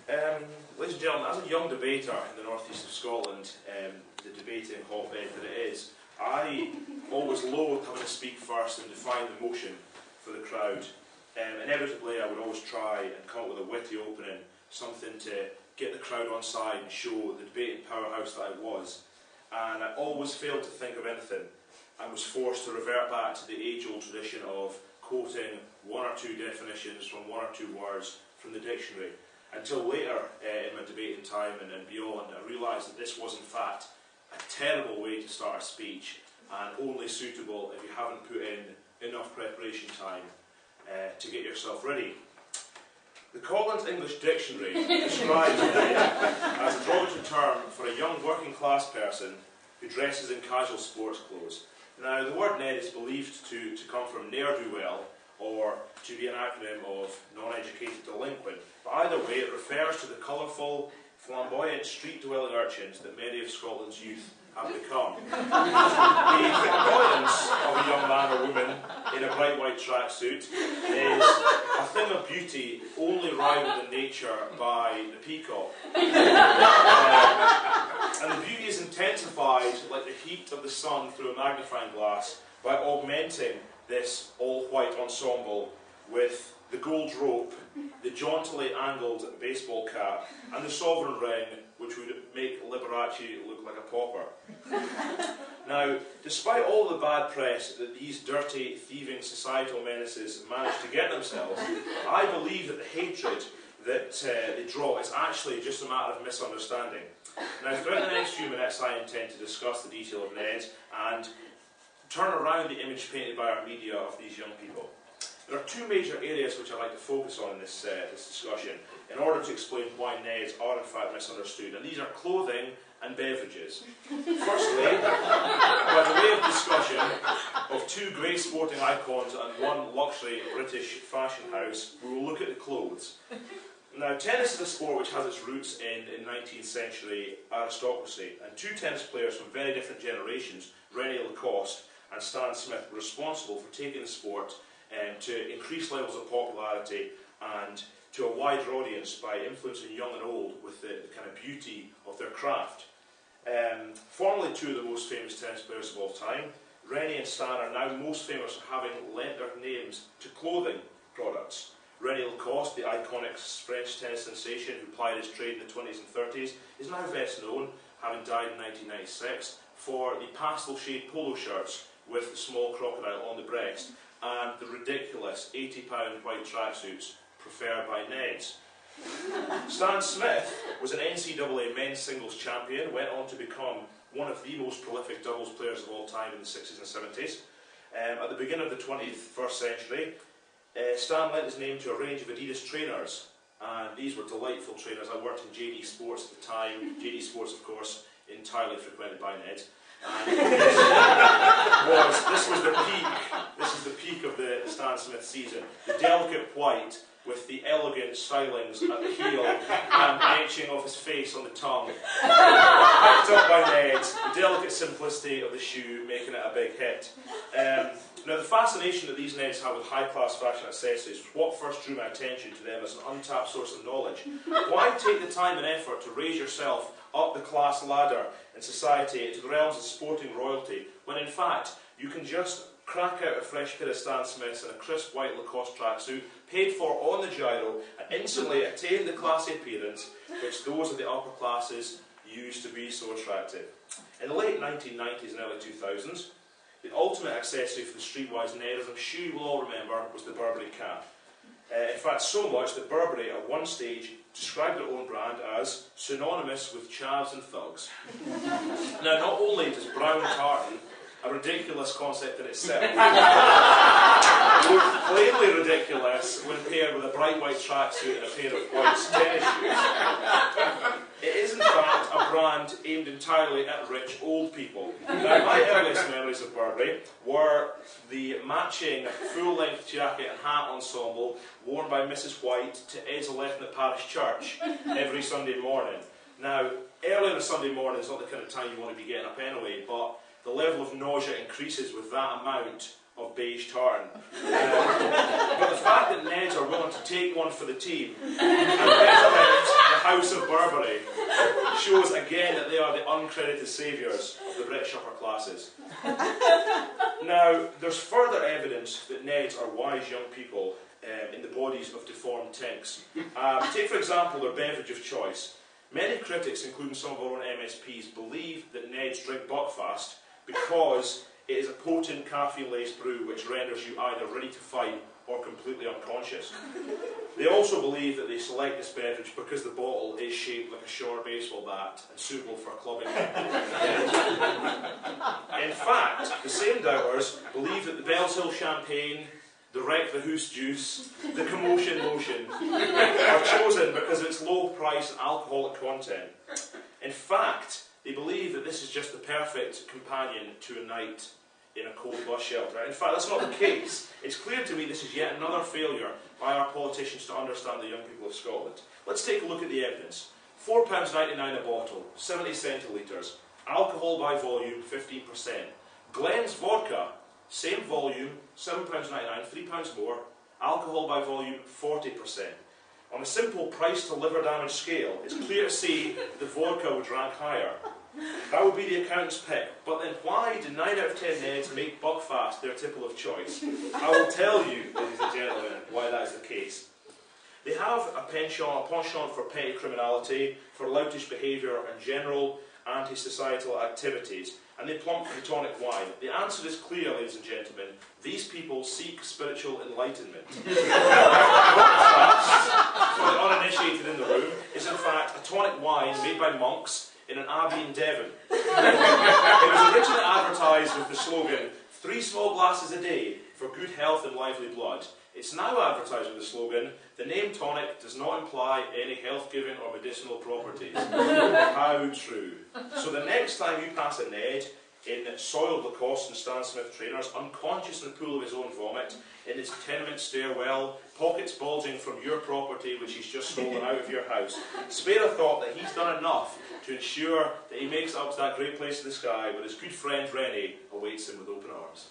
Ladies and gentlemen, as a young debater in the northeast of Scotland, the debating hotbed that it is, I always loathed having to speak first and define the motion for the crowd. Inevitably, I would always try and come up with a witty opening, something to get the crowd on side and show the debating powerhouse that I was. And I always failed to think of anything and was forced to revert back to the age-old tradition of quoting one or two definitions from one or two words from the dictionary. Until later in my debating time and beyond, I realised that this was in fact a terrible way to start a speech, and only suitable if you haven't put in enough preparation time to get yourself ready. The Collins English Dictionary describes Ned as a derogatory term for a young working class person who dresses in casual sports clothes. Now, the word Ned is believed to come from ne'er-do-well, or to be an acronym of non-educated delinquent, but either way it refers to the colourful, flamboyant, street-dwelling urchins that many of Scotland's youth have become. The flamboyance of a young man or woman in a bright white tracksuit is a thing of beauty only rivaled in nature by the peacock. And the beauty is intensified like the heat of the sun through a magnifying glass by augmenting this all-white ensemble with the gold rope, the jauntily angled baseball cap, and the sovereign ring, which would make Liberace look like a pauper. Now, despite all the bad press that these dirty, thieving societal menaces manage to get themselves, I believe that the hatred that they draw is actually just a matter of misunderstanding. Now, throughout the next few minutes, I intend to discuss the detail of Neds and turn around the image painted by our media of these young people. There are two major areas which I'd like to focus on in this discussion in order to explain why Neds are in fact misunderstood, and these are clothing and beverages. Firstly, by the way of discussion of two great sporting icons and one luxury British fashion house, we will look at the clothes. Now, tennis is a sport which has its roots in 19th century aristocracy, and two tennis players from very different generations, René Lacoste and Stan Smith, were responsible for taking the sport to increase levels of popularity and to a wider audience by influencing young and old with the kind of beauty of their craft. Formerly two of the most famous tennis players of all time, René and Stan are now most famous for having lent their names to clothing products. René Lacoste, the iconic French tennis sensation who plied his trade in the 20s and 30s, is now best known, having died in 1996, for the pastel shade polo shirts with the small crocodile on the breast and the ridiculous £80 white tracksuits preferred by Neds. Stan Smith was an NCAA men's singles champion, went on to become one of the most prolific doubles players of all time in the 60s and 70s. At the beginning of the 21st century, Stan lent his name to a range of Adidas trainers, and these were delightful trainers. I worked in JD Sports at the time. JD Sports, of course, entirely frequented by Neds. And this was the peak. This is the peak of the Stan Smith season. The delicate white with the elegant stylings at the heel and etching off his face on the tongue. Picked up by Neds, the delicate simplicity of the shoe making it a big hit. Now, the fascination that these Neds have with high-class fashion accessories was what first drew my attention to them as an untapped source of knowledge. Why take the time and effort to raise yourself up the class ladder in society into the realms of sporting royalty, when in fact you can just crack out a fresh pair of Stan Smiths and a crisp white Lacoste tracksuit, paid for on the gyro, and instantly attain the classy appearance which those of the upper classes used to be so attractive. In the late 1990s and early 2000s, the ultimate accessory for the streetwise Ned, as I'm sure you will all remember, was the Burberry cap. In fact, so much that Burberry at one stage described their own brand as synonymous with chavs and thugs. Now, not only does brown tartan, a ridiculous concept in itself, look plainly ridiculous when paired with a bright white tracksuit and a pair of white tennis shoes, it is in fact a brand aimed entirely at rich old people. Now, my earliest memories of Burberry were the matching full-length jacket and hat ensemble worn by Mrs. White to Ezelethnet Parish Church every Sunday morning. Now, early on a Sunday morning is not the kind of time you want to be getting up anyway, but the level of nausea increases with that amount of beige tartan. But the fact that Neds are willing to take one for the team and resurrect the family shows again that they are the uncredited saviours of the British upper classes. Now, there's further evidence that Neds are wise young people in the bodies of deformed tinks. Take, for example, their beverage of choice. Many critics, including some of our own MSPs, believe that Neds drink Buckfast because it is a potent caffeine-laced brew which renders you either ready to fight or completely unconscious. They also believe that they select this beverage because the bottle is shaped like a short baseball bat and suitable for clubbing. In fact, the same doubters believe that the Bells Hill champagne, the Wreck the Hoose juice, the Commotion lotion are chosen because of its low price and alcoholic content. In fact, they believe that this is just the perfect companion to a night in a cold bus shelter. In fact, that's not the case. It's clear to me this is yet another failure by our politicians to understand the young people of Scotland. Let's take a look at the evidence. £4.99 a bottle, 70 centilitres, alcohol by volume 15%. Glen's vodka, same volume, £7.99, £3 more, alcohol by volume 40%. On a simple price to liver damage scale, it's clear to see the vodka would rank higher. That would be the accountant's pick. But then why do 9 out of 10 Neds make Buckfast their tipple of choice? I will tell you, ladies and gentlemen, why that is the case. They have a penchant for petty criminality, for loutish behaviour and general anti-societal activities, and they plump for the tonic wine. The answer is clear, ladies and gentlemen. These people seek spiritual enlightenment. Buckfast, for the uninitiated in the room, is in fact a tonic wine made by monks in an abbey in Devon. It was originally advertised with the slogan, 3 small glasses a day for good health and lively blood. It's now advertised with the slogan, the name tonic does not imply any health-giving or medicinal properties. How true. So the next time you pass a Ned in soiled Lacoste and Stan Smith trainers, unconscious in the pool of his own vomit, in his tenement stairwell, pockets bulging from your property which he's just stolen out of your house, spare a thought that he's done enough to ensure that he makes it up to that great place in the sky where his good friend Rennie awaits him with open arms.